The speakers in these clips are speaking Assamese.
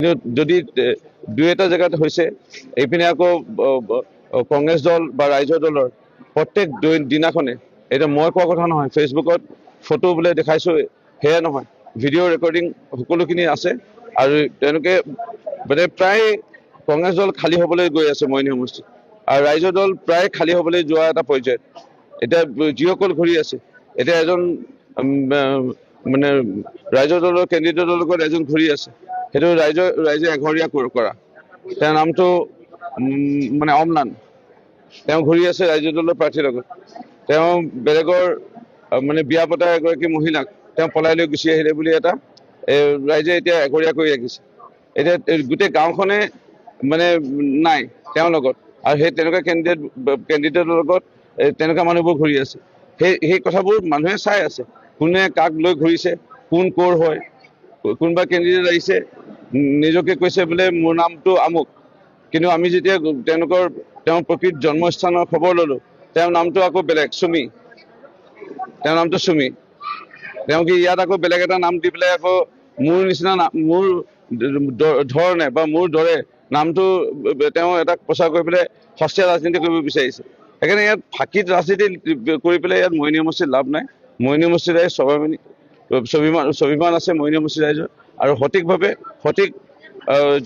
যদি দুই এটা জেগাত হৈছে এইপিনে আকৌ কংগ্ৰেছ দল বা ৰাইজৰ দলৰ প্ৰত্যেক দিনাখনে এটা মই কোৱা কথা নহয়, ফেচবুকত ফটো বোলে দেখাইছো, সেয়া নহয়, ভিডিঅ' ৰেকৰ্ডিং সকলোখিনি আছে। আৰু তেওঁলোকে মানে প্ৰায় কংগ্ৰেছ দল খালী হ'বলৈ গৈ আছে মইনী সমষ্টি, আৰু ৰাইজৰ দল প্ৰায় খালী হ'বলৈ যোৱা এটা পৰ্যায়ত। এতিয়া যিসকল ঘূৰি আছে, এতিয়া এজন মানে ৰাইজৰ দলৰ কেণ্ডিডেটৰ লগত এজন ঘূৰি আছে, সেইটো ৰাইজে এঘৰীয়া কৰা। তেওঁৰ নামটো মানে অমলান। তেওঁ ঘূৰি আছে ৰাইজৰ দলৰ প্ৰাৰ্থীৰ লগত। তেওঁ বেলেগৰ মানে বিয়া পতা এগৰাকী মহিলাক তেওঁ পলাই লৈ গুচি আহিলে বুলি এটা ৰাইজে এতিয়া এঘৰীয়া কৰি ৰাখিছে। এতিয়া গোটেই গাঁওখনে মানে নাই তেওঁৰ লগত, আৰু সেই তেনেকুৱা কেণ্ডিডেটৰ লগত তেনেকুৱা মানুহবোৰ ঘূৰি আছে। সেই কথাবোৰ মানুহে চাই আছে, কোনে কাক লৈ ঘূৰিছে, কোন ক'ৰ হয়। কোনোবা কেণ্ডিডেট আহিছে নিজকে কৈছে বোলে মোৰ নামটো আমুক, কিন্তু আমি যেতিয়া তেওঁৰ প্ৰকৃত জন্মস্থানৰ খবৰ ললো, তেওঁৰ নামটো আকৌ বেলেগ, চুমি। তেওঁৰ নামটো চুমি। তেওঁ কি ইয়াত আকৌ বেলেগ এটা নাম দি পেলাই আকৌ মোৰ নিচিনা মোৰ ধৰণে বা মোৰ দৰে নামটো তেওঁ এটা প্ৰচাৰ কৰি পেলাই সস্তীয়া ৰাজনীতি কৰিব বিচাৰিছে। সেইকাৰণে ইয়াত ফাঁকিত ৰাজনীতি কৰি পেলাই ইয়াত মইনী সমষ্টিত লাভ নাই। মইনী সমষ্টিৰ ৰাইজ স্বাভিমান আছে মইনী সমষ্টিৰ ৰাইজৰ, আৰু সঠিকভাৱে সঠিক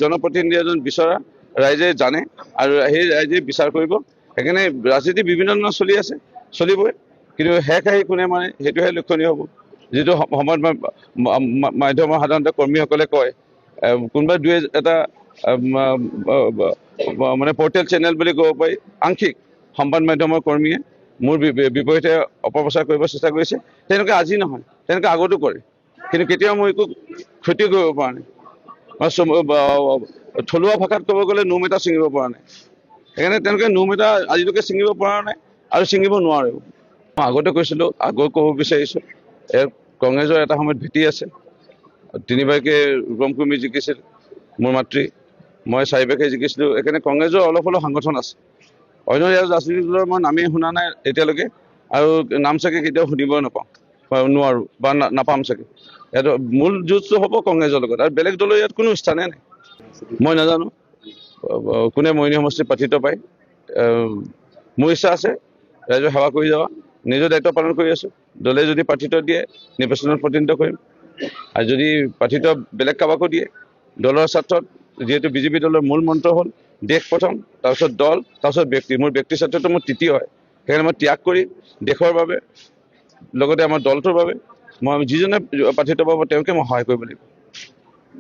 জনপ্ৰতিনিধি এজন বিচৰা ৰাইজে জানে, আৰু সেই ৰাইজে বিচাৰ কৰিব। সেইকাৰণে ৰাজনীতি বিভিন্ন ধৰণৰ চলি আছে, চলিবই, কিন্তু শেষ আহি কোনে মানে সেইটোহে লক্ষণীয় হ'ব। যিটো সময়ত মাধ্যমৰ সাধাৰণতে কৰ্মীসকলে কয়, কোনোবা দুই এটা মানে পৰ্টেল চেনেল বুলি ক'ব পাৰি, আংশিক সংবাদ মাধ্যমৰ কৰ্মীয়ে মোৰ বিপৰীতে অপপ্ৰচাৰ কৰিব চেষ্টা কৰিছে। তেনেকুৱা আজি নহয়, তেনেকুৱা আগতো কৰে, কিন্তু কেতিয়াও মই একো ক্ষতি কৰিব পৰা নাই। থলুৱা ভাষাত ক'ব গ'লে নোম এটা ছিঙিব পৰা নাই। সেইকাৰণে তেওঁলোকে নোম এটা আজিলৈকে ছিঙিব পৰা নাই আৰু ছিঙিব নোৱাৰেও। মই আগতে কৈছিলোঁ, আগত ক'ব বিচাৰিছোঁ, কংগ্ৰেছৰ এটা সময়ত ভেটি আছে। 3বাৰকৈ ৰূপম কুৰ্মী জিকিছিল মোৰ মাতৃ, মই 4বাৰকৈ জিকিছিলোঁ। সেইকাৰণে কংগ্ৰেছৰ অলপ অলপ সাংগঠন আছে। অন্য ৰাজনৈতিক দলৰ মই নামেই শুনা নাই এতিয়ালৈকে, আৰু নাম চাগে কেতিয়াও শুনিব নাপাওঁ, নোৱাৰোঁ বা নাপাম চাগে। ইয়াত মূল যুঁজটো হ'ব কংগ্ৰেছৰ লগত, আৰু বেলেগ দলৰ ইয়াত কোনো স্থানেই নাই। মই নাজানো কোনে মইনী সমষ্টিৰ প্ৰাৰ্থিত্ব পায়। মোৰ ইচ্ছা আছে ৰাইজৰ সেৱা কৰি যাবা, নিজৰ দায়িত্ব পালন কৰি আছোঁ। দলে যদি প্ৰাৰ্থিত্ব দিয়ে নিৰ্বাচনত প্ৰতিনিধিত্ব কৰিম, আৰু যদি প্ৰাৰ্থিত্ব বেলেগ কাবাকো দিয়ে দলৰ স্বাৰ্থত, যিহেতু বিজেপি দলৰ মূল মন্ত্ৰ হ'ল দেশ প্ৰথম, তাৰপিছত দল, তাৰপিছত ব্যক্তি। মোৰ ব্যক্তিৰ স্বাৰ্থটো মোৰ তৃতীয় হয়। সেইকাৰণে মই ত্যাগ কৰি দেশৰ বাবে, লগতে আমাৰ দলটোৰ বাবে মই যিজনে প্ৰাৰ্থিত্ব পাব তেওঁকে মই সহায় কৰিব লাগিব।